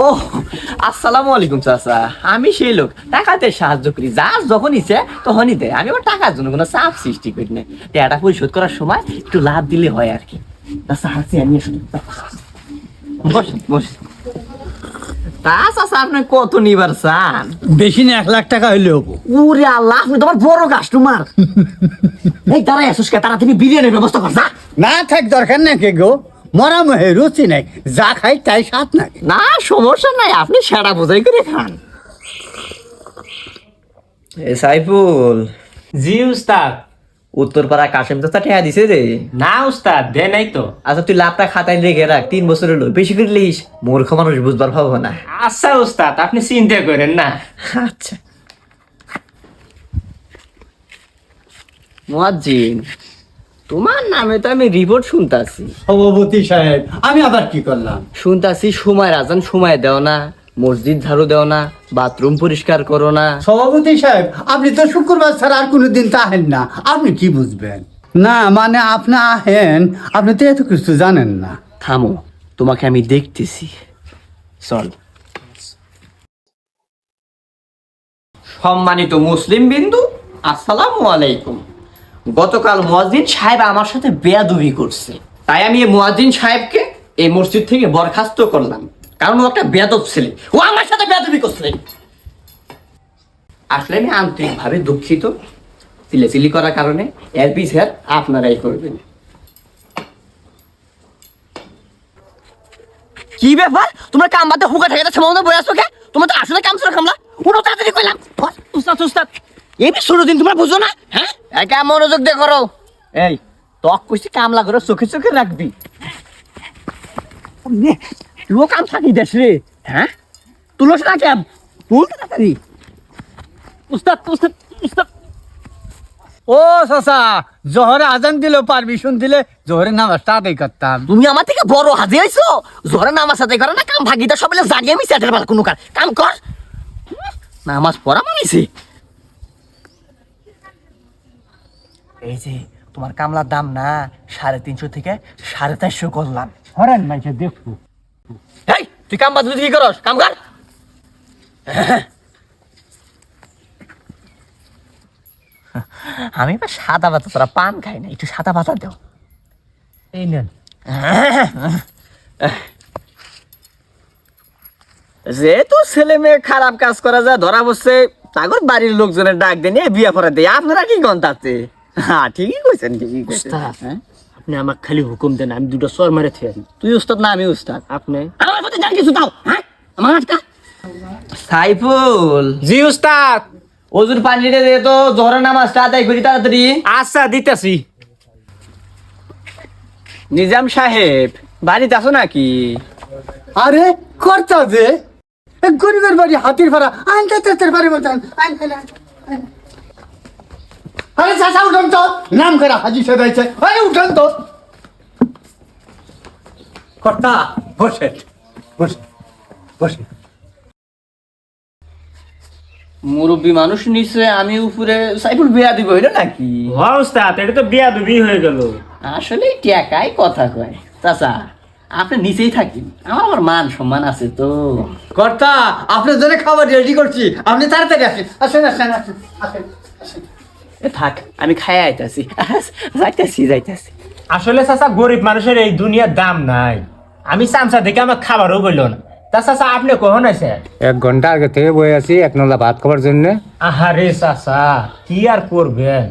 ও আসসালামু আলাইকুম চাচা, আমি সেই লোক টাকাতে সাহায্য করি, যার যখন ইচ্ছে তখনই দেয়। আমি আমার টাকার জন্য কোনো চাপ সৃষ্টি করি না, টাকা পরিশোধ করার সময় একটু লাভ দিলে হয় আর কি। চাচা হাসি আমি বসেন বসেন। তা চাচা আপনি কত নিবার চান? বেশি না 1 লাখ টাকা হইলে হবো। ওরে আল্লাহ, আপনি তোমার বড় কাস্টমার। এই দাঁড়াই আসুস কে, তাড়াতাড়ি বিরিয়ানির ব্যবস্থা কর যা। না থাক দরকার নাই কে গো, মরা মহে রুচি নাই, যা খাই তাই স্বাদ নাই। না সমস্যা নাই, আপনি সেটা বোঝাই করে খান। এ সাইফুল। জি উস্তাদ। উত্তরপাড়া কাশেম চাচা ঠেয়া দিছে রে। না উস্তাদ, দে নাই তো। আচ্ছা তুই লাভটা খাতায় রেখে রাখ, 3 বছর হলো, বেশি করে লিস, মূর্খ মানুষ বুঝবার ভাবো না। আচ্ছা উস্তাদ, আপনি চিন্তা করেন না। আচ্ছা মুয়াজ্জিন, তোমার নামে তো আমি রিপোর্ট শুনতাছি। সভাপতি সাহেব, আমি আবার কি করলাম? শুনতাছি সময় রাজান সময় দেও না, মসজিদ ঝাড়ু দেও না, বাথরুম পরিষ্কার করো না। সভাপতি সাহেব, আপনি তো শুক্রবার ছাড়া আর কোনোদিন তাহেন না, আপনি কি বুঝবেন? না মানে আপনি আহেন, আপনি তো এত কিছু জানেন না। থামো, তোমাকে আমি দেখতেছি, চল। সম্মানিত মুসলিম বিন্দু, আসসালামু আলাইকুম। গতকাল মুয়াজ্জিন সাহেব আমার সাথে বেয়াদবি করছে, তাই আমি এই মুয়াজ্জিন সাহেবকে এই মসজিদ থেকে বরখাস্ত করলাম, কারণ ও একটা বেয়াদব ছেলে, ও আমার সাথে বেয়াদবি করছে। আসলে আমি আন্তরিকভাবে দুঃখিত, চিল্লাচিল্লি করার কারণে। এর বিচার আপনারাই করবেন। কি ব্যাপার, তোমরা কাম বাদে হুকা থেকে যাচ্ছে, মনে বই আসো কে? তোমরা তো আসলে কাম ছিল কামলা, উঠো তাড়াতাড়ি কইলাম। উস্তাদ উস্তাদ, এই শুরু দিন তোমরা বুঝো না? হ্যাঁ, একা মনোযোগ দিয়ে করো। এই তক কইছি কামলা করে চোখে চোখে রাখবি। লোক কাম থাকি দেশ রে। হ্যাঁ, তুলস না ক্যাব, তুল তাড়াতাড়ি। উস্তাদ উস্তাদ উস্তাদ। ও চাচা, জোহরে আজান দিলে পারমিশন দিলে জোহরে নামাজটা আদায় করতাম। তুমি আমার থেকে বড় হাজি হইছো, জোরে নামাজ আদায় করে না, কাম ভাগিটা সবাই জাগিয়ে আমি সেটের বেলা কোনো কাম কর। নামাজ পড়া মানিছি। এই যে তোমার কামলার দাম না 350 থেকে 450 করলাম। হরেন মাইকে দেখবো। এই তুই কাম বাদ কি করস, কাম কর। আমি এবার সাদা ভাতা, তোরা পান খাই না, একটু সাদা ভাতা দাও। এই নেন। যেহেতু ছেলে মেয়ে খারাপ কাজ করা যায় ধরা বসছে, তাগর বাড়ির লোকজনের ডাক দিয়ে বিয়ে পড়া দেয়। আপনারা কি গন্তাতে? হ্যাঁ ঠিকই কইছেন, ঠিকই কইছেন। হ্যাঁ, আপনি আমাকে খালি হুকুম দেন, আমি 2টা সর মারে থেন। তুই উস্তাদ না আমি উস্তাদ? আপনি। আমার কথা জান কিছু দাও। হ্যাঁ, আমার আজকা সাইফুল। জি উস্তাদ। ওজুর পানিটা দিয়ে তো জোহরের নামাজটা আদায় করি তাড়াতাড়ি। আচ্ছা দিতেছি। নিজাম সাহেব বাড়িতে আছো নাকি? আরে কর্তা যে গরিবের বাড়ি হাতির ভাড়া আনতে তেতের বাড়ি বলতেন। আরে চাচা উঠেন তো, নাম করে হাজি সাহেব আইছে। আরে উঠেন তো কর্তা, বসেন বসেন বসেন। মুরব্বী মানুষ নিচে, আমি উপরে, সাইফুল বিয়া দিব হইলো নাকি? হ্যাঁ উস্তাদ, এটা তো বিয়া দুবি হয়ে গেল। আসলে টাকাই কথা কয়। চাচা আপনি নিচেই থাকি, আমার মান সম্মান আছে তো। কর্তা, আপনার জন্য খাবার রেডি করছি, আপনি তাড়াতাড়ি আসেন। আসেন আসেন আসেন আসেন আসেন। থাক আমি খাই আইতাছি, যাইতাছি। আসলে চাচা, গরিব মানুষের এই দুনিয়ার দাম নাই। আমি চামচা দেখে আমার খাবারও বললো না। তা চাচা আপনি কখন আছে? 1 ঘন্টা আগে থেকে বয়ে আছি 1 নলা ভাত খাবার জন্য। আহারে চাচা, কি আর করবেন,